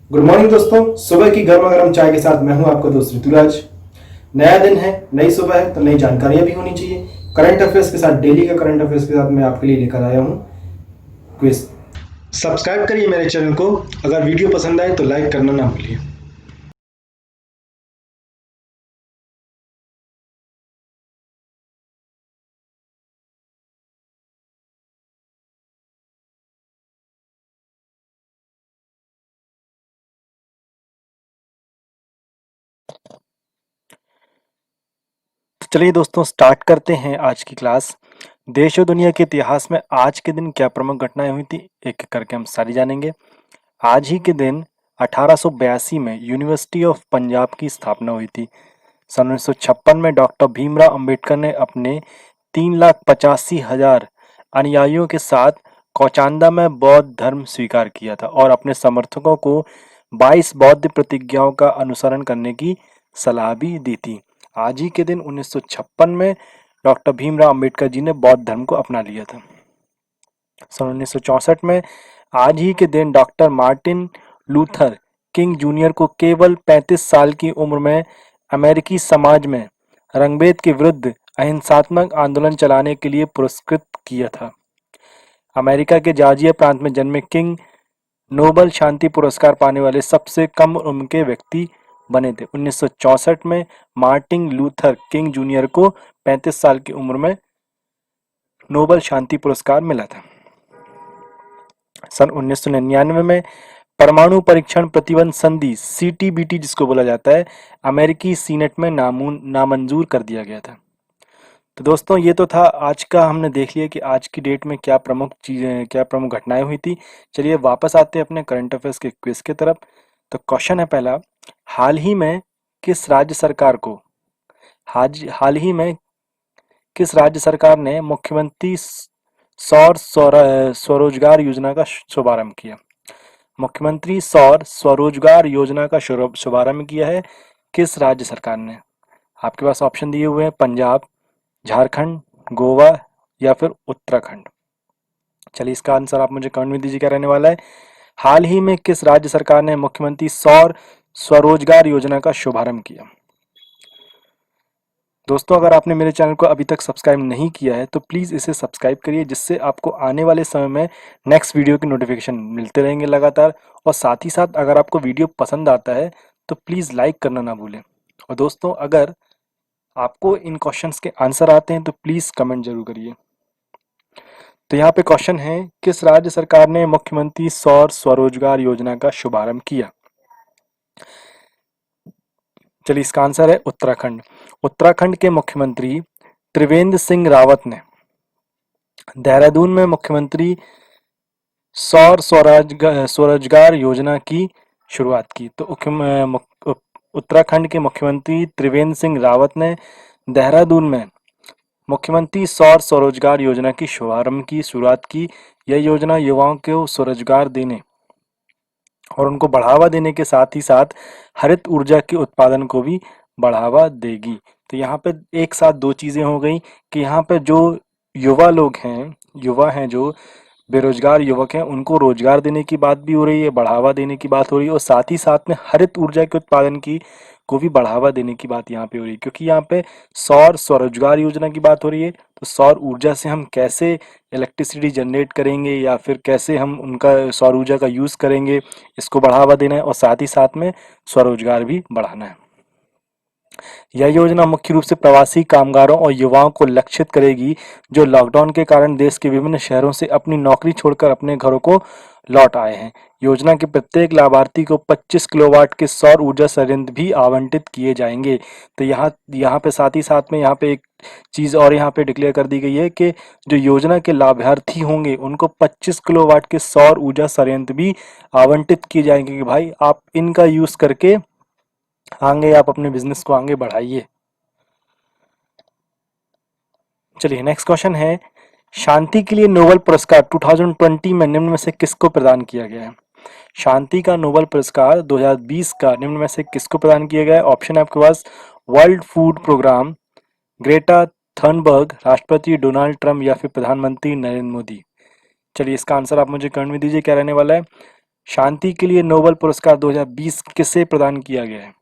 Good morning दोस्तों। सुबह की गर्मा गर्म चाय के साथ मैं हूं आपका दोस्त ऋतुराज। नया दिन है, नई सुबह है तो नई जानकारियां भी होनी चाहिए। करंट अफेयर्स के साथ, डेली का करंट अफेयर्स के साथ मैं आपके लिए लेकर आया हूं क्विज। सब्सक्राइब करिए मेरे चैनल को। अगर वीडियो पसंद आए तो लाइक करना ना भूलिए। चलिए दोस्तों, स्टार्ट करते हैं आज की क्लास। देश और दुनिया के इतिहास में आज के दिन क्या प्रमुख घटनाएं हुई थी, एक एक करके हम सारी जानेंगे। आज ही के दिन 1882 में यूनिवर्सिटी ऑफ पंजाब की स्थापना हुई थी। सन 1956 में डॉक्टर भीमराव अंबेडकर ने अपने 3,85,000 अनुयायियों के साथ कोचांदा में बौद्ध धर्म स्वीकार किया था और अपने समर्थकों को 22 बौद्ध प्रतिज्ञाओं का अनुसरण करने की सलाह भी दी थी। आज ही के दिन 1956 में डॉक्टर भीमराव अंबेडकर जी ने बौद्ध धर्म को अपना लिया था। सन 1964 में आज ही के दिन doctor Martin Luther king junior को केवल 35 साल की उम्र में अमेरिकी समाज में रंगभेद के विरुद्ध अहिंसात्मक आंदोलन चलाने के लिए पुरस्कृत किया था। अमेरिका के जॉर्जिया प्रांत में जन्मे किंग नोबल शांति पुरस्कार पाने वाले सबसे कम उम्र के व्यक्ति बने थे। 1964 में मार्टिन लूथर किंग जूनियर को 35 साल की उम्र में नोबल शांति पुरस्कार मिला था। सन 1999 में परमाणु परीक्षण प्रतिबंध संधि सीटीबीटी जिसको बोला जाता है, अमेरिकी सीनेट में नामंजूर कर दिया गया था। तो दोस्तों, ये तो था आज का। हमने देख लिया कि आज की डेट में क्या प्रमुख चीजें, क्या प्रमुख घटनाएं हुई थी। चलिए वापस आते हैं अपने करंट अफेयर्स के क्विज की तरफ। तो क्वेश्चन है पहला, हाल ही में किस राज्य सरकार को हाल ही में किस राज्य सरकार ने मुख्यमंत्री स्वरोजगार योजना का शुभारंभ किया? मुख्यमंत्री सौर स्वरोजगार योजना का शुभारंभ किया है किस राज्य सरकार ने? आपके पास ऑप्शन दिए हुए हैं, पंजाब, झारखंड, गोवा या फिर उत्तराखंड। चलिए इसका आंसर आप मुझे कमेंट में दीजिए, क्या रहने वाला है। हाल ही में किस राज्य सरकार ने मुख्यमंत्री सौर स्वरोजगार योजना का शुभारंभ किया? दोस्तों, अगर आपने मेरे चैनल को अभी तक सब्सक्राइब नहीं किया है तो प्लीज़ इसे सब्सक्राइब करिए, जिससे आपको आने वाले समय में नेक्स्ट वीडियो की नोटिफिकेशन मिलते रहेंगे लगातार। और साथ ही साथ अगर आपको वीडियो पसंद आता है तो प्लीज़ लाइक करना ना भूलें। और दोस्तों, अगर आपको इन क्वेश्चंस के आंसर आते हैं तो प्लीज़ कमेंट जरूर करिए। तो यहाँ पे क्वेश्चन है, किस राज्य सरकार ने मुख्यमंत्री सौर स्वरोजगार योजना का शुभारंभ किया? चलिए इसका आंसर है उत्तराखंड। उत्तराखंड के मुख्यमंत्री त्रिवेंद्र सिंह रावत ने देहरादून में मुख्यमंत्री सौर स्वरोजगार योजना की शुरुआत की। तो उत्तराखंड के मुख्यमंत्री त्रिवेंद्र सिंह रावत ने देहरादून में मुख्यमंत्री सौर स्वरोजगार योजना की शुरुआत की। यह योजना युवाओं को स्वरोजगार देने और उनको बढ़ावा देने के साथ ही साथ हरित ऊर्जा के उत्पादन को भी बढ़ावा देगी। तो यहाँ पे एक साथ दो चीजें हो गई कि यहाँ पे जो युवा हैं, जो बेरोजगार युवक हैं, उनको रोजगार देने की बात भी हो रही है, बढ़ावा देने की बात हो रही है, और साथ ही साथ में हरित ऊर्जा के उत्पादन की को भी बढ़ावा देने की बात यहाँ पे हो रही है। क्योंकि यहाँ पे सौर स्वरोजगार योजना की बात हो रही है, तो सौर ऊर्जा से हम कैसे इलेक्ट्रिसिटी जनरेट करेंगे या फिर कैसे हम उनका सौर ऊर्जा का यूज़ करेंगे, इसको बढ़ावा देना है और साथ ही साथ में स्वरोजगार भी बढ़ाना है। यह योजना मुख्य रूप से प्रवासी कामगारों और युवाओं को लक्षित करेगी जो लॉकडाउन के कारण देश के विभिन्न शहरों से अपनी नौकरी छोड़कर अपने घरों को लौट आए हैं। योजना के प्रत्येक लाभार्थी को 25 किलोवाट के सौर ऊर्जा संयंत्र भी आवंटित किए जाएंगे। तो यहाँ यहाँ पे साथ ही साथ में यहाँ पे एक चीज़ और यहाँ पे डिक्लेयर कर दी गई है कि जो योजना के लाभार्थी होंगे उनको 25 किलोवाट के सौर ऊर्जा संयंत्र भी आवंटित किए जाएंगे कि भाई आप इनका यूज़ करके आगे आप अपने बिजनेस को आगे बढ़ाइए। चलिए नेक्स्ट क्वेश्चन है, शांति के लिए नोबेल पुरस्कार 2020 में निम्न में से किसको प्रदान किया गया है? शांति का नोबेल पुरस्कार 2020 का निम्न में से किसको प्रदान किया गया है? ऑप्शन है आपके पास, World Food Programme, Greta Thunberg, राष्ट्रपति डोनाल्ड ट्रंप या फिर प्रधानमंत्री नरेंद्र मोदी। चलिए इसका आंसर आप मुझे कमेंट में दीजिए, क्या रहने वाला है। शांति के लिए नोबेल पुरस्कार 2020 किसे प्रदान किया गया है?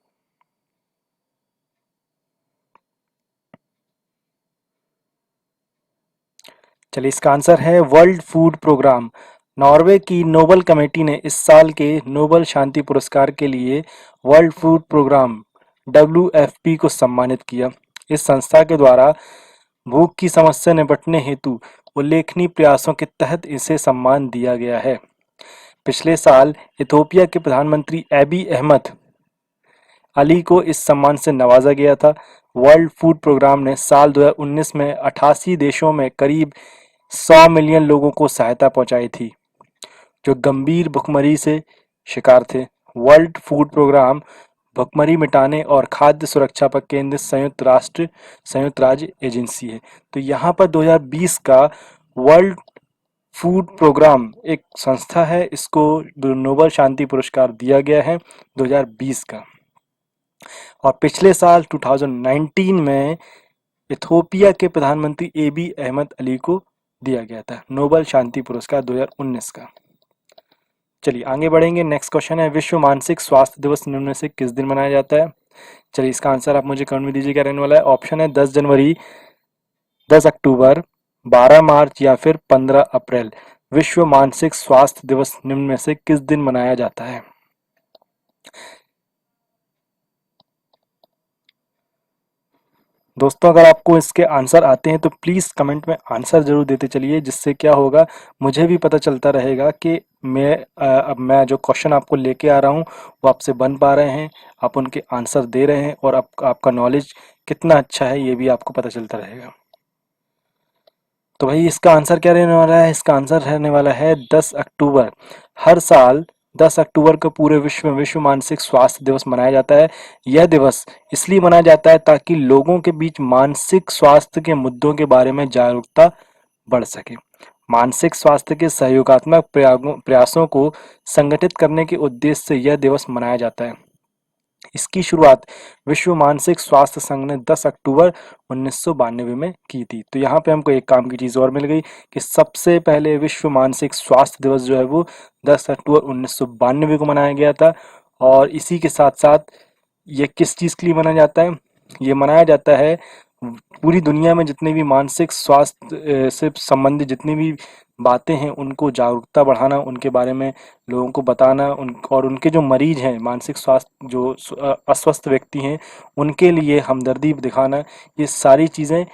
चलिए, इसका आंसर है वर्ल्ड फूड प्रोग्राम। नॉर्वे की नोबेल कमेटी ने इस साल के नोबेल शांति पुरस्कार के लिए वर्ल्ड फूड प्रोग्राम WFP को सम्मानित किया। इस संस्था के द्वारा भूख की समस्या निपटने हेतु उल्लेखनीय प्रयासों के तहत इसे सम्मान दिया गया है। पिछले साल इथोपिया के प्रधानमंत्री एबी अहमद अली को इस सम्मान से नवाजा गया था। वर्ल्ड फूड प्रोग्राम ने साल 2019 में 88 देशों में करीब 100 मिलियन लोगों को सहायता पहुंचाई थी जो गंभीर भुखमरी से शिकार थे। वर्ल्ड फूड प्रोग्राम भुखमरी मिटाने और खाद्य सुरक्षा पर केंद्रित संयुक्त राज्य एजेंसी है। तो यहाँ पर 2020 का वर्ल्ड फूड प्रोग्राम एक संस्था है, इसको नोबेल शांति पुरस्कार दिया गया है 2020 का। और पिछले साल 2019 में इथोपिया के प्रधानमंत्री एबी अहमद अली को दिया गया था नोबेल शांति पुरस्कार 2019 का। चलिए आगे बढ़ेंगे। नेक्स्ट क्वेश्चन है, विश्व मानसिक स्वास्थ्य दिवस निम्न में से किस दिन मनाया जाता है? चलिए, इसका आंसर आप मुझे कमेंट में दीजिए, क्या रहने वाला है। ऑप्शन है 10 जनवरी, 10 अक्टूबर, 12 मार्च या फिर 15 अप्रैल। विश्व मानसिक स्वास्थ्य दिवस निम्न में से किस दिन मनाया जाता है? दोस्तों, अगर आपको इसके आंसर आते हैं तो प्लीज़ कमेंट में आंसर ज़रूर देते चलिए, जिससे क्या होगा मुझे भी पता चलता रहेगा कि अब मैं जो क्वेश्चन आपको लेके आ रहा हूँ वो आपसे बन पा रहे हैं, आप उनके आंसर दे रहे हैं और आपका नॉलेज कितना अच्छा है ये भी आपको पता चलता रहेगा। तो भाई इसका आंसर क्या रहने वाला है? इसका आंसर रहने वाला है 10 अक्टूबर। हर साल 10 अक्टूबर को पूरे विश्व में विश्व मानसिक स्वास्थ्य दिवस मनाया जाता है। यह दिवस इसलिए मनाया जाता है ताकि लोगों के बीच मानसिक स्वास्थ्य के मुद्दों के बारे में जागरूकता बढ़ सके। मानसिक स्वास्थ्य के सहयोगात्मक प्रयासों को संगठित करने के उद्देश्य से यह दिवस मनाया जाता है। इसकी शुरुआत विश्व मानसिक स्वास्थ्य संघ ने 10 अक्टूबर 1992 में की थी। तो यहाँ पे हमको एक काम की चीज़ और मिल गई कि सबसे पहले विश्व मानसिक स्वास्थ्य दिवस जो है वो 10 अक्टूबर 1992 को मनाया गया था। और इसी के साथ साथ ये किस चीज़ के लिए मनाया जाता है? ये मनाया जाता है पूरी दुनिया में जितने भी मानसिक स्वास्थ्य से संबंधित जितनी भी बातें हैं उनको जागरूकता बढ़ाना, उनके बारे में लोगों को बताना, और उनके जो मरीज हैं मानसिक स्वास्थ्य जो अस्वस्थ व्यक्ति हैं उनके लिए हमदर्दी दिखाना, ये सारी चीज़ें,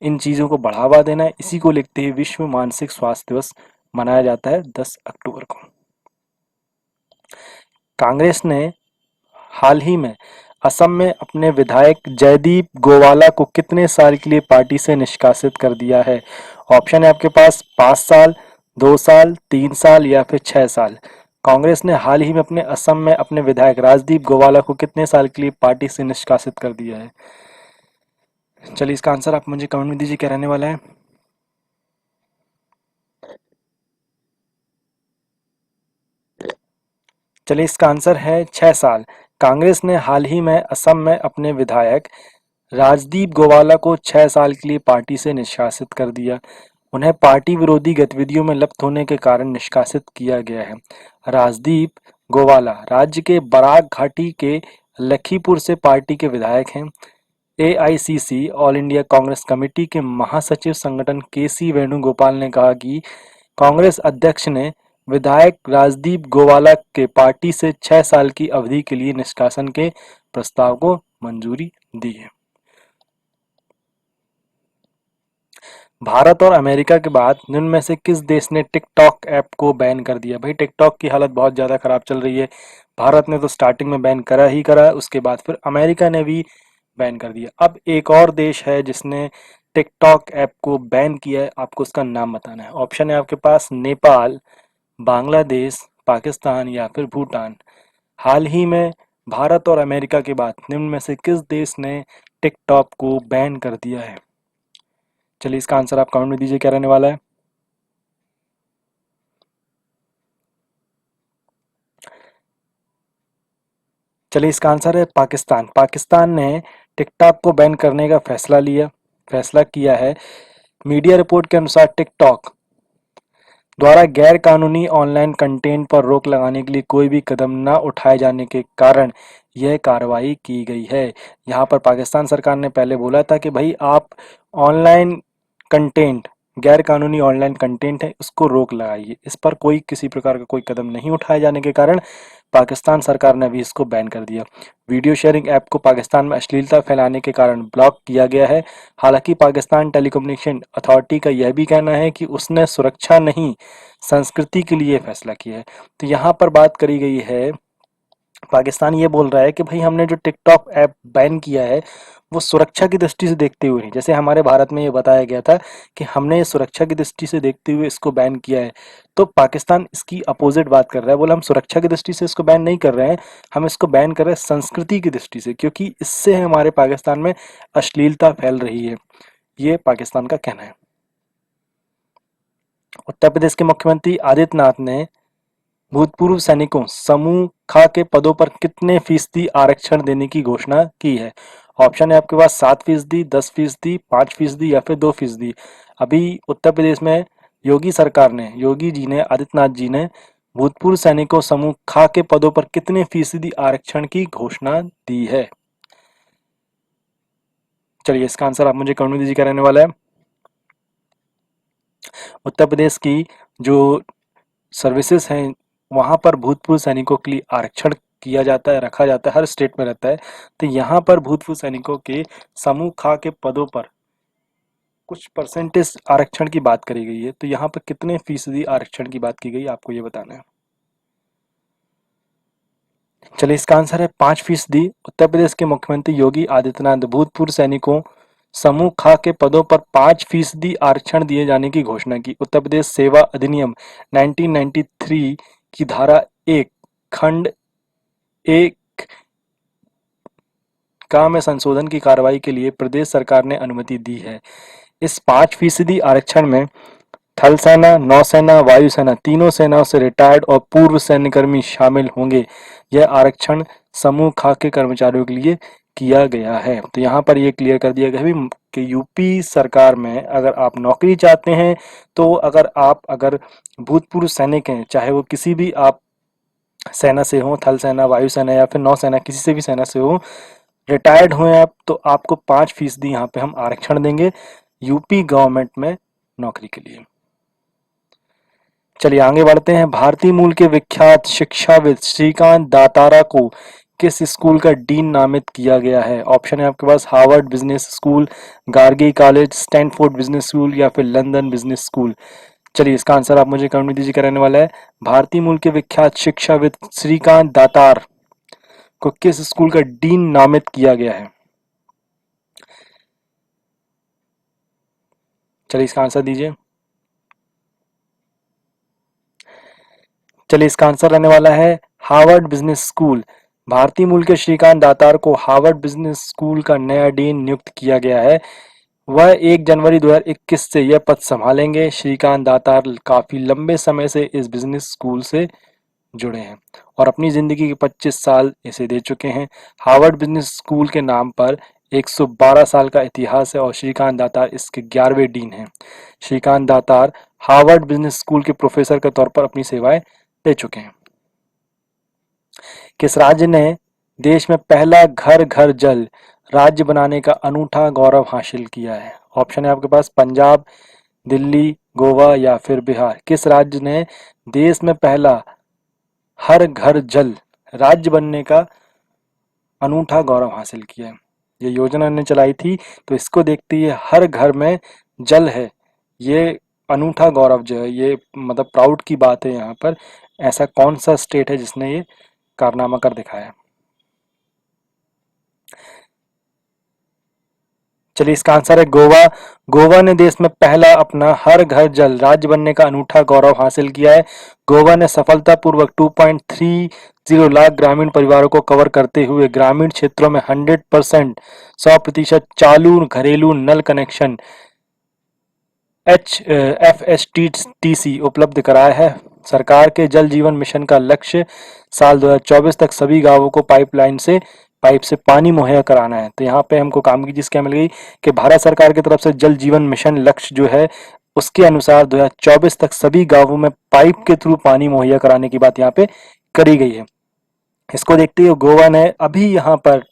इन चीज़ों को बढ़ावा देना, इसी को लिखते हुए विश्व मानसिक स्वास्थ्य दिवस मनाया जाता है 10 अक्टूबर को। कांग्रेस ने हाल ही में असम में अपने विधायक जयदीप गोवाला को कितने साल के लिए पार्टी से निष्कासित कर दिया है? ऑप्शन है आपके पास 5 साल, 2 साल, 3 साल या फिर 6 साल। कांग्रेस ने हाल ही में अपने असम में अपने विधायक राजदीप गोवाला को कितने साल के लिए पार्टी से निष्कासित कर दिया है? चलिए, इसका आंसर आप मुझे कमेंट में दीजिए, क्या रहने वाला है। चलिए, इसका आंसर है 6 साल। कांग्रेस ने हाल ही में असम में अपने विधायक राजदीप गोवाला को 6 साल के लिए पार्टी से निष्कासित कर दिया। उन्हें पार्टी विरोधी गतिविधियों में लिप्त होने के कारण निष्कासित किया गया है। राजदीप गोवाला राज्य के बराक घाटी के लखीपुर से पार्टी के विधायक हैं। AICC all India Congress committee के महासचिव संगठन केसी वेणुगोपाल ने कहा कि कांग्रेस अध्यक्ष ने विधायक राजदीप गोवाला के पार्टी से 6 साल की अवधि के लिए निष्कासन के प्रस्ताव को मंजूरी दी है। भारत और अमेरिका के बाद निम्न में से किस देश ने टिकटॉक ऐप को बैन कर दिया? भाई टिकटॉक की हालत बहुत ज़्यादा खराब चल रही है। भारत ने तो स्टार्टिंग में बैन करा ही करा, उसके बाद फिर अमेरिका ने भी बैन कर दिया। अब एक और देश है जिसने टिकटॉक ऐप को बैन किया है, आपको उसका नाम बताना है। ऑप्शन है आपके पास नेपाल, बांग्लादेश, पाकिस्तान या फिर भूटान। हाल ही में भारत और अमेरिका के बाद निम्न में से किस देश ने टिकटॉक को बैन कर दिया है? चलिए, इसका आंसर आप कमेंट में दीजिए, क्या रहने वाला है। चलिए, इसका आंसर है पाकिस्तान। पाकिस्तान ने टिकटॉक को बैन करने का फैसला किया है। मीडिया रिपोर्ट के अनुसार टिकटॉक द्वारा गैर कानूनी ऑनलाइन कंटेंट पर रोक लगाने के लिए कोई भी कदम न उठाए जाने के कारण यह कार्रवाई की गई है। यहाँ पर पाकिस्तान सरकार ने पहले बोला था कि भाई आप ऑनलाइन कंटेंट, गैर कानूनी ऑनलाइन कंटेंट है, उसको रोक लगाइए। इस पर कोई किसी प्रकार का कोई कदम नहीं उठाए जाने के कारण पाकिस्तान सरकार ने अभी इसको बैन कर दिया। वीडियो शेयरिंग ऐप को पाकिस्तान में अश्लीलता फैलाने के कारण ब्लॉक किया गया है। हालांकि पाकिस्तान टेलीकम्युनिकेशन अथॉरिटी का यह भी कहना है कि उसने सुरक्षा नहीं, संस्कृति के लिए फैसला किया है। तो यहाँ पर बात करी गई है, पाकिस्तान ये बोल रहा है कि भाई हमने जो टिकटॉक ऐप बैन किया है वो सुरक्षा की दृष्टि से देखते हुए नहीं। जैसे हमारे भारत में ये बताया गया था कि हमने ये सुरक्षा की दृष्टि से देखते हुए इसको बैन किया है, तो पाकिस्तान इसकी अपोजिट बात कर रहा है। बोला हम सुरक्षा की दृष्टि से इसको बैन नहीं कर रहे हैं, हम इसको बैन कर रहे हैं संस्कृति की दृष्टि से, क्योंकि इससे हमारे पाकिस्तान में अश्लीलता फैल रही है। ये पाकिस्तान का कहना है। उत्तर प्रदेश के मुख्यमंत्री आदित्यनाथ ने भूतपूर्व सैनिकों समूह ख के पदों पर कितने फीसदी आरक्षण देने की घोषणा की है। ऑप्शन है आपके पास 7%, 10%, 5% या फिर 2%। अभी उत्तर प्रदेश में योगी सरकार ने, योगी जी ने, आदित्यनाथ जी ने भूतपूर्व सैनिकों समूह ख के पदों पर कितने फीसदी आरक्षण की घोषणा दी है। चलिए इसका आंसर आप मुझे कमेंट में दीजिए, क्या रहने वाला है। उत्तर प्रदेश की जो सर्विसेज हैं वहां पर भूतपूर्व सैनिकों के लिए आरक्षण किया जाता है, रखा जाता है, हर स्टेट में रहता है। तो यहाँ पर भूतपूर्व सैनिकों के समूह ख के पदों पर कुछ परसेंटेज आरक्षण की बात करी गई है। तो यहाँ पर कितने फीसदी आरक्षण की बात की गई आपको ये बताना है। चलिए इसका आंसर है 5%। उत्तर प्रदेश के मुख्यमंत्री योगी आदित्यनाथ भूतपूर्व सैनिकों समूह ख के पदों पर 5% आरक्षण दिए जाने की घोषणा की। उत्तर प्रदेश सेवा अधिनियम 1993 की धारा 1 खंड 1 का में संशोधन की कार्रवाई के लिए प्रदेश सरकार ने अनुमति दी है। इस 5% आरक्षण में थल सेना, नौसेना, वायुसेना तीनों सेनाओं से रिटायर्ड और पूर्व सैन्यकर्मी शामिल होंगे। यह आरक्षण समूह ख के कर्मचारियों के लिए किया गया है। तो यहाँ पर ये क्लियर कर दिया गया है कि यूपी सरकार में अगर आप नौकरी चाहते हैं, तो अगर भूतपूर्व सैनिक हैं, चाहे वो किसी भी आप सेना से हो, थल सेना, वायुसेना या फिर नौसेना, किसी से भी सेना से हो, रिटायर्ड हुए आप, तो आपको 5% यहाँ पे हम आरक्षण देंगे यूपी गवर्नमेंट में नौकरी के लिए। चलिए आगे बढ़ते हैं। भारतीय मूल के विख्यात शिक्षाविद श्रीकांत दातारा को किस स्कूल का डीन नामित किया गया है। ऑप्शन है आपके पास Harvard Business School, Gargi College, Stanford Business School या फिर लंदन बिजनेस स्कूल। चलिए इसका आंसर आप मुझे कमेंट में दीजिए, क्या रहने वाला है। भारतीय मूल के विख्यात शिक्षाविद श्रीकांत दातार को किस स्कूल का डीन नामित किया गया है। चलिए इसका आंसर दीजिए। चलिए इसका आंसर रहने वाला है हार्वर्ड बिजनेस स्कूल। भारतीय मूल के श्रीकांत दातार को हार्वर्ड बिजनेस स्कूल का नया डीन नियुक्त किया गया है। वह 1 जनवरी 2021 से यह पद संभालेंगे। श्रीकांत दातार काफी लंबे समय से इस बिजनेस स्कूल से जुड़े हैं और अपनी जिंदगी के 25 साल इसे दे चुके हैं। हार्वर्ड बिजनेस स्कूल के नाम पर 112 साल का इतिहास है और श्रीकांत दातार इसके 11वें डीन हैं। श्रीकांत दातार हार्वर्ड बिजनेस स्कूल के प्रोफेसर के तौर पर अपनी सेवाएं दे चुके हैं। किस राज्य ने देश में पहला घर घर जल राज्य बनाने का अनूठा गौरव हासिल किया है। ऑप्शन है आपके पास पंजाब, दिल्ली, गोवा या फिर बिहार। किस राज्य ने देश में पहला हर घर जल राज्य बनने का अनूठा गौरव हासिल किया है। ये योजना ने चलाई थी, तो इसको देखते ही हर घर में जल है, ये अनूठा गौरव जो है, ये मतलब प्राउड की बात है। यहाँ पर ऐसा कौन सा स्टेट है जिसने ये कारनामा कर दिखाया। चलिए इसका आंसर है गोवा। गोवा ने देश में पहला अपना हर घर जल राज्य बनने का अनूठा गौरव हासिल किया है। गोवा ने सफलतापूर्वक 2.30 लाख ग्रामीण परिवारों को कवर करते हुए ग्रामीण क्षेत्रों में 100% चालू घरेलू नल कनेक्शन FSTC उपलब्ध कराया है। सरकार के जल जीवन मिशन का लक्ष्य साल 2024 तक सभी गांवों को पाइप से पानी मुहैया कराना है। तो यहाँ पे हमको काम की चीज क्या मिल गई कि भारत सरकार की तरफ से जल जीवन मिशन लक्ष्य जो है उसके अनुसार 2024 तक सभी गांवों में पाइप के थ्रू पानी मुहैया कराने की बात यहाँ पे करी गई है। इसको देखते हुए गोवा ने अभी यहाँ पर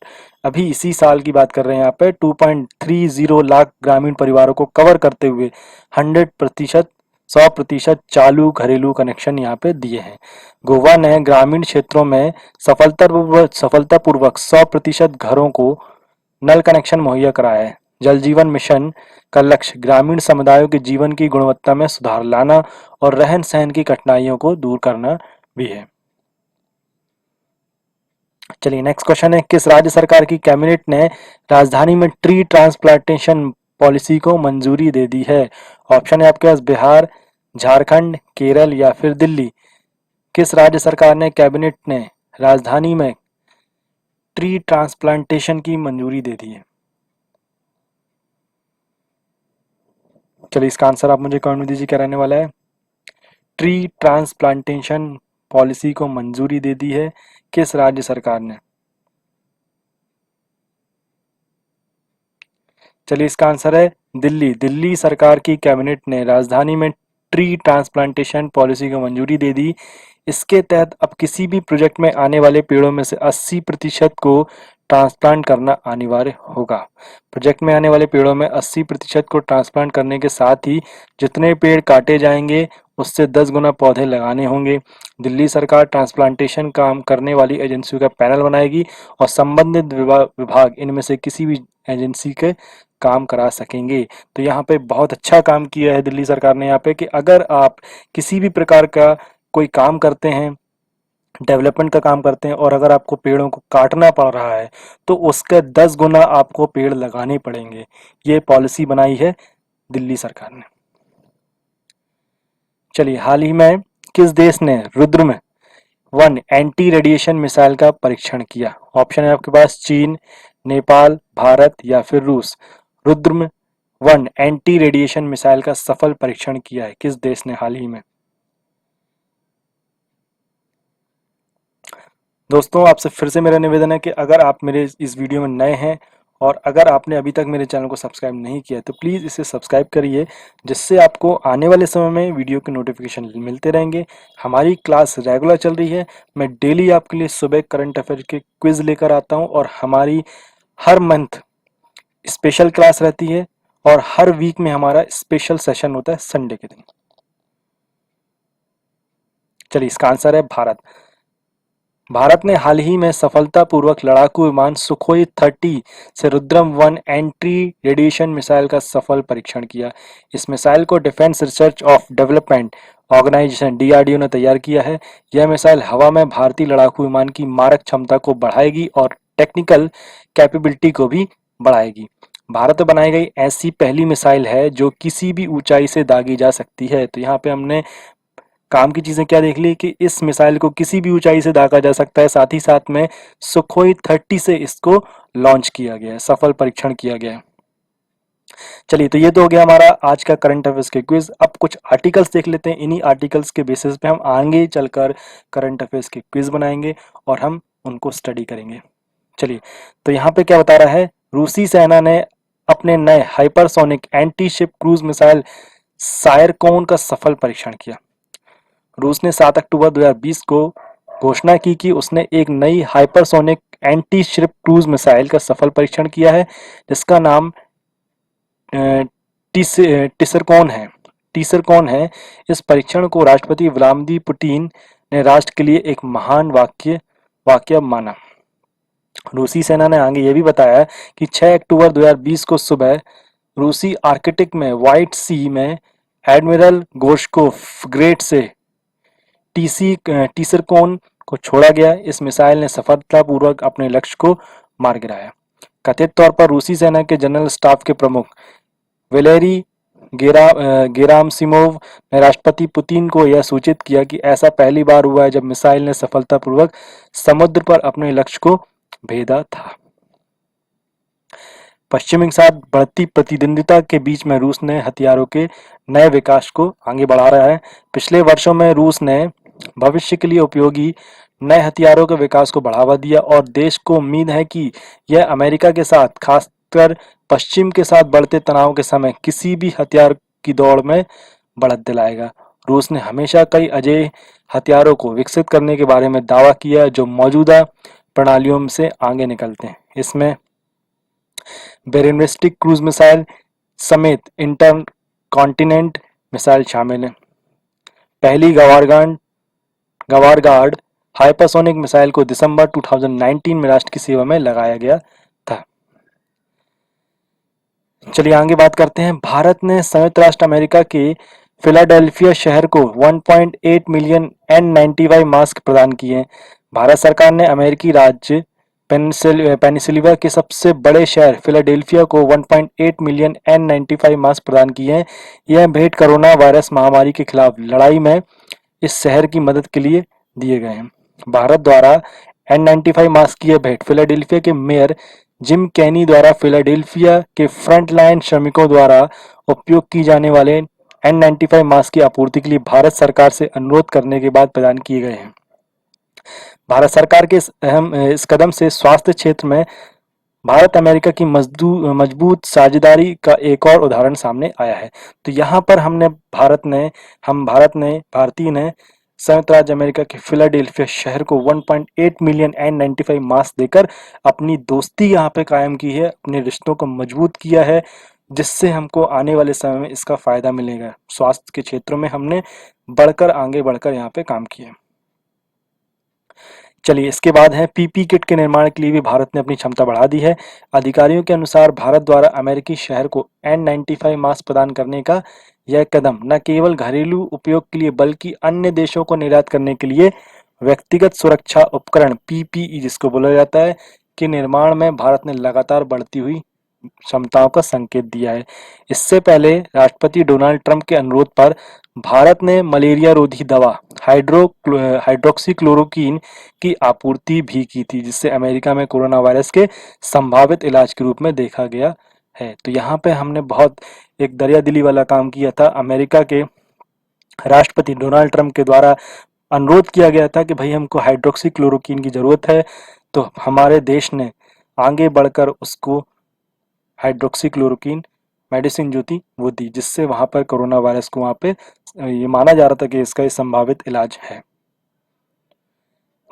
अभी इसी साल की बात कर रहे हैं यहाँ पे 2.30 लाख ग्रामीण परिवारों को कवर करते हुए 100% चालू घरेलू कनेक्शन यहाँ पे दिए हैं। गोवा ने ग्रामीण क्षेत्रों में सफलतापूर्वक 100% घरों को नल कनेक्शन मुहैया कराया है। जल जीवन मिशन का लक्ष्य ग्रामीण समुदायों के जीवन की गुणवत्ता में सुधार लाना और रहन सहन की कठिनाइयों को दूर करना भी है। चलिए नेक्स्ट क्वेश्चन है, किस राज्य सरकार की कैबिनेट ने राजधानी में ट्री ट्रांसप्लांटेशन पॉलिसी को मंजूरी दे दी है? ऑप्शन है आपके पास बिहार, झारखंड, केरल या फिर दिल्ली। किस राज्य सरकार ने कैबिनेट ने राजधानी में ट्री ट्रांसप्लांटेशन की मंजूरी दे दी है? चलिए इसका आंसर आप मुझे कमेंट में दीजिए, क्या रहने वाला है? ट्री ट्रांसप्लांटेशन पॉलिसी को मंजूरी दे दी है किस राज्य सरकार ने? चलिए इसका आंसर है दिल्ली। दिल्ली सरकार की कैबिनेट ने राजधानी में ट्री ट्रांसप्लांटेशन पॉलिसी को मंजूरी दे दी। इसके तहत अब किसी भी प्रोजेक्ट में आने वाले पेड़ों में से 80% को ट्रांसप्लांट करना अनिवार्य होगा। प्रोजेक्ट में आने वाले पेड़ों में 80% को ट्रांसप्लांट करने के साथ ही जितने पेड़ काटे जाएंगे उससे 10 गुना पौधे लगाने होंगे। दिल्ली सरकार ट्रांसप्लांटेशन काम करने वाली एजेंसियों का पैनल बनाएगी और संबंधित विभाग इनमें से किसी भी एजेंसी के काम करा सकेंगे। तो यहाँ पे बहुत अच्छा काम किया है दिल्ली सरकार ने यहाँ पे कि अगर आप किसी भी प्रकार का कोई काम करते हैं, डेवलपमेंट का काम करते हैं और अगर आपको पेड़ों को काटना पड़ रहा है तो उसके 10 गुना आपको पेड़ लगाने पड़ेंगे। ये पॉलिसी बनाई है दिल्ली सरकार ने। चलिए हाल ही में किस देश ने Rudra one anti radiation missile का परीक्षण किया? ऑप्शन है आपके पास चीन, नेपाल, भारत या फिर रूस। Rudra one anti radiation missile का सफल परीक्षण किया है किस देश ने हाल ही में? दोस्तों आपसे फिर से मेरा निवेदन है कि अगर आप मेरे इस वीडियो में नए हैं और अगर आपने अभी तक मेरे चैनल को सब्सक्राइब नहीं किया तो प्लीज़ इसे सब्सक्राइब करिए, जिससे आपको आने वाले समय में वीडियो के नोटिफिकेशन मिलते रहेंगे। हमारी क्लास रेगुलर चल रही है। मैं डेली आपके लिए सुबह करंट अफेयर के क्विज लेकर आता हूँ और हमारी हर मंथ स्पेशल क्लास रहती है और हर वीक में हमारा स्पेशल सेशन होता है संडे के दिन। चलिए इसका आंसर है भारत। भारत ने हाल ही में सफलतापूर्वक लड़ाकू विमान सुखोई 30 से Rudram one anti radiation missile का सफल परीक्षण किया। इस मिसाइल को defence research of development organisation DRDO ने तैयार किया है। यह मिसाइल हवा में भारतीय लड़ाकू विमान की मारक क्षमता को बढ़ाएगी और टेक्निकल कैपेबिलिटी को भी बढ़ाएगी। भारत में बनाई गई ऐसी पहली मिसाइल है जो किसी भी ऊंचाई से दागी जा सकती है। तो यहाँ पे हमने काम की चीजें क्या देख ली कि इस मिसाइल को किसी भी ऊंचाई से दागा जा सकता है, साथ ही साथ में सुखोई 30 से इसको लॉन्च किया गया है, सफल परीक्षण किया गया है। चलिए तो ये तो हो गया हमारा आज का करंट अफेयर्स के क्विज। अब कुछ आर्टिकल्स देख लेते हैं। इन्हीं आर्टिकल्स के बेसिस पे हम आगे चलकर करंट अफेयर्स के क्विज बनाएंगे और हम उनको स्टडी करेंगे। चलिए तो यहाँ पे क्या बता रहा है, रूसी सेना ने अपने नए hypersonic anti ship cruise missile Zircon का सफल परीक्षण किया। रूस ने 7 अक्टूबर 2020 को घोषणा की कि उसने एक नई hypersonic anti ship cruise missile का सफल परीक्षण किया है, जिसका नाम टीसरकॉन है। इस परीक्षण को राष्ट्रपति व्लादिमीर पुतिन ने राष्ट्र के लिए एक महान वाक्य माना। रूसी सेना ने आगे यह भी बताया कि 6 अक्टूबर 2020 को सुबह रूसी आर्कटिक में व्हाइट सी में एडमिरल गोर्शकोव फ्रिगेट से टीसरकॉन को छोड़ा गया। इस मिसाइल ने सफलतापूर्वक अपने लक्ष्य को मार गिराया। कथित तौर पर रूसी सेना के जनरल स्टाफ के प्रमुख वैलेरी गेरासिमोव ने राष्ट्रपति पुतिन को यह सूचित किया कि ऐसा पहली बार हुआ है जब मिसाइल ने सफलतापूर्वक समुद्र पर अपने लक्ष्य को भेदा था। पश्चिम के साथ बढ़ती प्रतिद्वंदिता के बीच में रूस ने हथियारों के नए विकास को आगे बढ़ा रहा है। पिछले वर्षों में रूस ने भविष्य के लिए उपयोगी नए हथियारों के विकास को बढ़ावा दिया और देश को उम्मीद है कि यह अमेरिका के साथ, खासकर पश्चिम के साथ बढ़ते तनाव के समय किसी भी हथियार की दौड़ में बढ़त दिलाएगा। रूस ने हमेशा कई अजेय हथियारों को विकसित करने के बारे में दावा किया जो मौजूदा प्रणालियों से आगे निकलते हैं। इसमें बैलिस्टिक क्रूज मिसाइल समेत इंटर कॉन्टिनेंट मिसाइल शामिल है। पहली गवारगार्ड हाइपरसोनिक मिसाइल को दिसंबर 2019 में राष्ट्र की सेवा में लगाया गया था। चलिए आगे बात करते हैं। भारत ने संयुक्त राष्ट्र अमेरिका के फिलाडेल्फिया शहर को 1.8 मिलियन N95 मास्क प्रदान किए। भारत सरकार ने अमेरिकी राज्य पेनिसिल्वेनिया के सबसे बड़े शहर फिलाडेल्फिया को 1.8 मिलियन N95 मास्क प्रदान किए हैं। यह भेंट कोरोना वायरस महामारी के खिलाफ लड़ाई में इस शहर की मदद के लिए दिए गए हैं। भारत द्वारा N95 मास्क की यह भेंट फिलाडेल्फिया के मेयर जिम कैनी द्वारा फिलाडेल्फिया के फ्रंटलाइन श्रमिकों द्वारा उपयोग की जाने वाले N95 मास्क की आपूर्ति के लिए भारत सरकार से अनुरोध करने के बाद प्रदान किए गए हैं। भारत सरकार के इस कदम से स्वास्थ्य क्षेत्र में भारत अमेरिका की मजबूत साझेदारी का एक और उदाहरण सामने आया है। तो यहाँ पर भारतीय ने संयुक्त राज्य अमेरिका के फिलाडेल्फिया शहर को 1.8 मिलियन N95 मास्क देकर अपनी दोस्ती यहाँ पे कायम की है, अपने रिश्तों को मजबूत किया है, जिससे हमको आने वाले समय में इसका फायदा मिलेगा। स्वास्थ्य के क्षेत्रों में हमने आगे बढ़कर यहाँ पे काम किया। चलिए इसके बाद है पीपी किट के निर्माण के लिए भी भारत ने अपनी क्षमता बढ़ा दी है। अधिकारियों के अनुसार भारत द्वारा अमेरिकी शहर को N95 मास्क प्रदान करने का यह कदम न केवल घरेलू उपयोग के लिए बल्कि अन्य देशों को निर्यात करने के लिए व्यक्तिगत सुरक्षा उपकरण पीपीई जिसको बोला जाता है के निर्माण में भारत ने लगातार बढ़ती हुई क्षमताओं का संकेत दिया है। इससे पहले राष्ट्रपति डोनाल्ड ट्रंप के अनुरोध पर भारत ने मलेरिया रोधी दवा हाइड्रोक्सीक्लोरोक्वीन की आपूर्ति भी की थी, जिससे अमेरिका में कोरोना वायरस के संभावित इलाज के रूप में देखा गया है। तो यहाँ पे हमने बहुत एक दरिया दिली वाला काम किया था। अमेरिका के राष्ट्रपति डोनाल्ड ट्रंप के द्वारा अनुरोध किया गया था कि भाई हमको हाइड्रोक्सीक्लोरोक्वीन की जरूरत है, तो हमारे देश ने आगे बढ़कर उसको हाइड्रोक्सीक्लोरोक्वीन मेडिसिन जो थी वो दी, जिससे वहां पर कोरोना वायरस को वहां पे ये माना जा रहा था कि इसका संभावित इलाज है।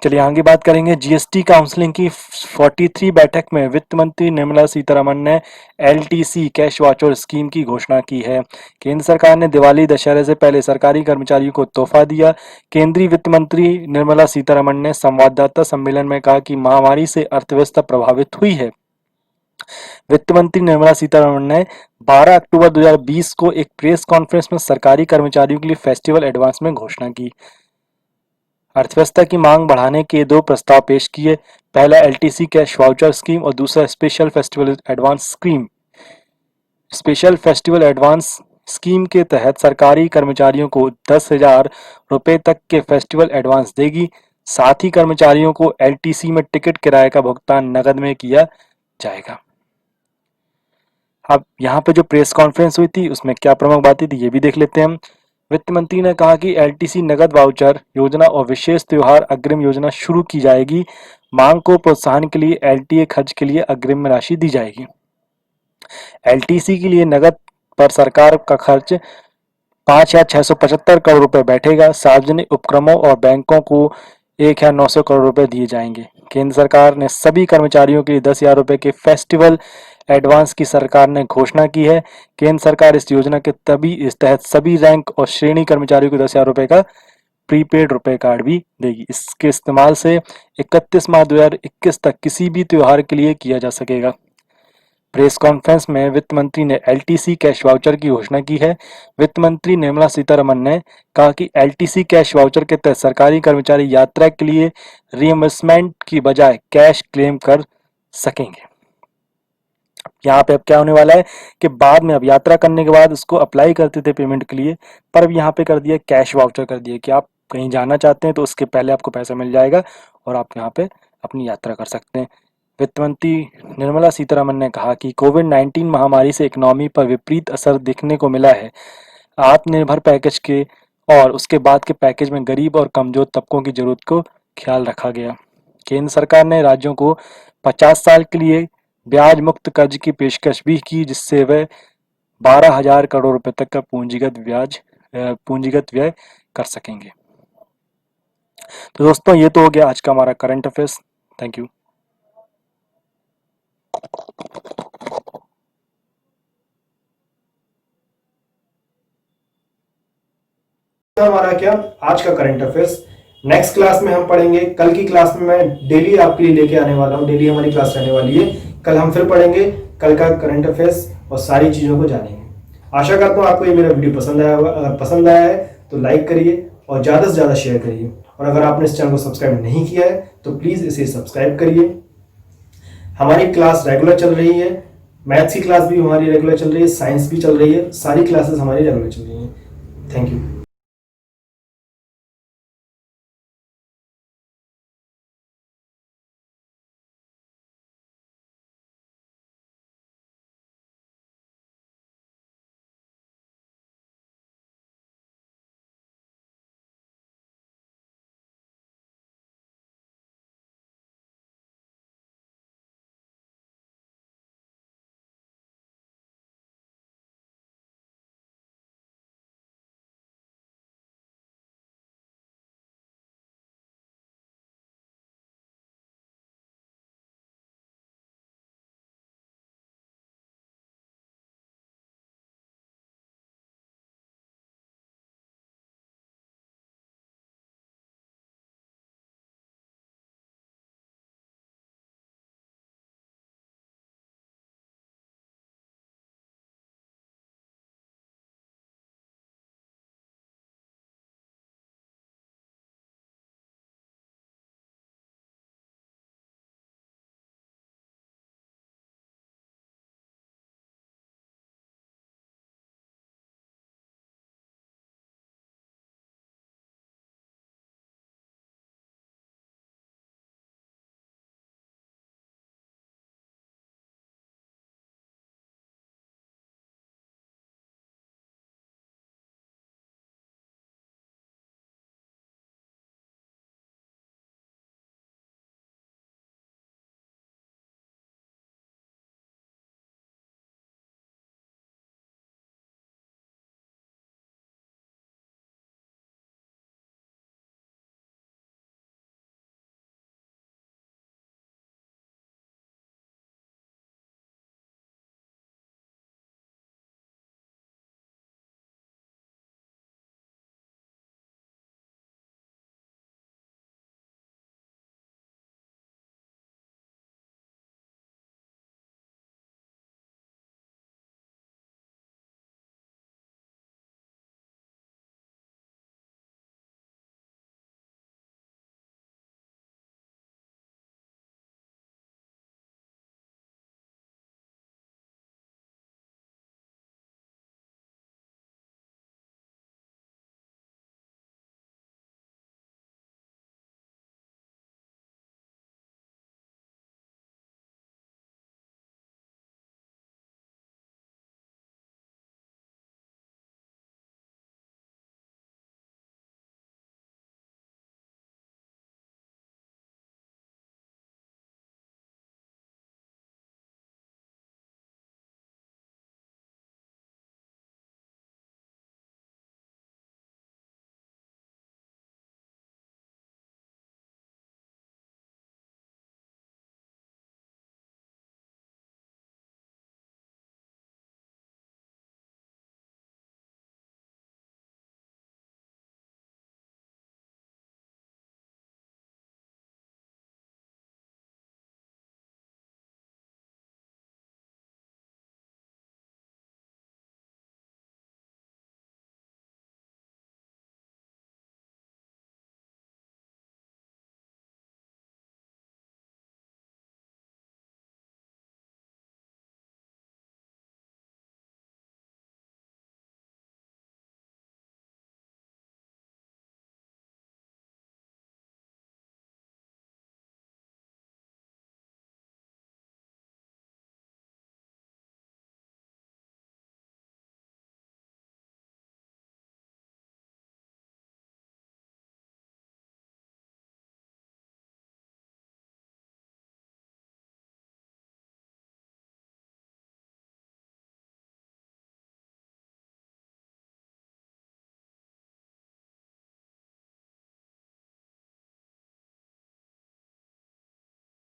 चलिए आगे बात करेंगे। जीएसटी काउंसिलिंग की 43 बैठक में वित्त मंत्री निर्मला सीतारमण ने एलटीसी कैश वाउचर स्कीम की घोषणा की है। केंद्र सरकार ने दिवाली दशहरे से पहले सरकारी कर्मचारियों को तोहफा दिया। केंद्रीय वित्त मंत्री निर्मला सीतारमण ने संवाददाता सम्मेलन में कहा कि महामारी से अर्थव्यवस्था प्रभावित हुई है। वित्त मंत्री निर्मला सीतारमण ने 12 अक्टूबर 2020 को एक प्रेस कॉन्फ्रेंस में सरकारी कर्मचारियों के लिए फेस्टिवल एडवांस में घोषणा की। अर्थव्यवस्था की मांग बढ़ाने के दो प्रस्ताव पेश किए। पहला एलटीसी कैश वाउचर स्कीम और दूसरा special festival advance scheme. Special festival advance scheme के तहत सरकारी कर्मचारियों को 10,000 रुपए तक के फेस्टिवल एडवांस देगी। साथ ही कर्मचारियों को एलटीसी में टिकट किराए का भुगतान नकद में किया जाएगा। अब यहाँ पे जो प्रेस कॉन्फ्रेंस हुई थी उसमें क्या प्रमुख बातें थी ये भी देख लेते हैं हम। वित्त मंत्री ने कहा कि एलटीसी नगद वाउचर योजना और विशेष त्योहार अग्रिम योजना शुरू की जाएगी। मांग को प्रोत्साहन के लिए एलटीए खर्च के लिए अग्रिम राशि दी जाएगी। एलटीसी के लिए नगद पर सरकार का खर्च 5,675 करोड़ रुपए बैठेगा। सार्वजनिक उपक्रमों और बैंकों को 1,900 करोड़ रुपए दिए जाएंगे। केंद्र सरकार ने सभी कर्मचारियों के लिए 10,000 रुपए के फेस्टिवल एडवांस की सरकार ने घोषणा की है। केंद्र सरकार इस योजना के इस तहत सभी रैंक और श्रेणी कर्मचारियों को 10,000 रुपए का प्रीपेड रुपए कार्ड भी देगी। इसके इस्तेमाल से 31 मार्च 2021 तक किसी भी त्योहार के लिए किया जा सकेगा। प्रेस कॉन्फ्रेंस में वित्त मंत्री ने एलटीसी कैश वाउचर की घोषणा की है। वित्त मंत्री निर्मला सीतारमण ने कहा कि एलटीसी कैश वाउचर के तहत सरकारी कर्मचारी यात्रा के लिए रिइंबर्समेंट की बजाय कैश क्लेम कर सकेंगे। यहाँ पे अब क्या होने वाला है कि बाद में अब यात्रा करने के बाद उसको अप्लाई करते थे पेमेंट के लिए, पर अब यहाँ पे कर दिया कैश वाउचर कर दिया कि आप कहीं जाना चाहते हैं तो उसके पहले आपको पैसा मिल जाएगा और आप यहाँ पे अपनी यात्रा कर सकते हैं। वित्त मंत्री निर्मला सीतारमण ने कहा कि कोविड-19 महामारी से इकोनॉमी पर विपरीत असर देखने को मिला है। आत्मनिर्भर पैकेज के और उसके बाद के पैकेज में गरीब और कमजोर तबकों की जरूरत को ख्याल रखा गया। केंद्र सरकार ने राज्यों को 50 साल के लिए ब्याज मुक्त कर्ज की पेशकश भी की, जिससे वे 12,000 करोड़ रुपए तक का पूंजीगत व्यय कर सकेंगे। तो दोस्तों ये तो हो गया आज का हमारा करंट अफेयर्स। Thank you. हमारा क्या आज का करंट अफेयर्स। नेक्स्ट क्लास में हम पढ़ेंगे, कल की क्लास में मैं डेली आपके लिए लेके आने वाला हूँ, डेली हमारी क्लास रहने वाली है। कल हम फिर पढ़ेंगे कल का करंट अफेयर्स और सारी चीजों को जानेंगे। आशा करता हूँ आपको ये मेरा वीडियो पसंद आया होगा। अगर पसंद आया है तो लाइक करिए और ज्यादा से ज्यादा शेयर करिए, और अगर आपने इस चैनल को सब्सक्राइब नहीं किया है तो प्लीज इसे सब्सक्राइब करिए। हमारी क्लास रेगुलर चल रही है, मैथ्स की क्लास भी हमारी रेगुलर चल रही है, साइंस भी चल रही है, सारी क्लासेस हमारी रेगुलर चल रही है। Thank you.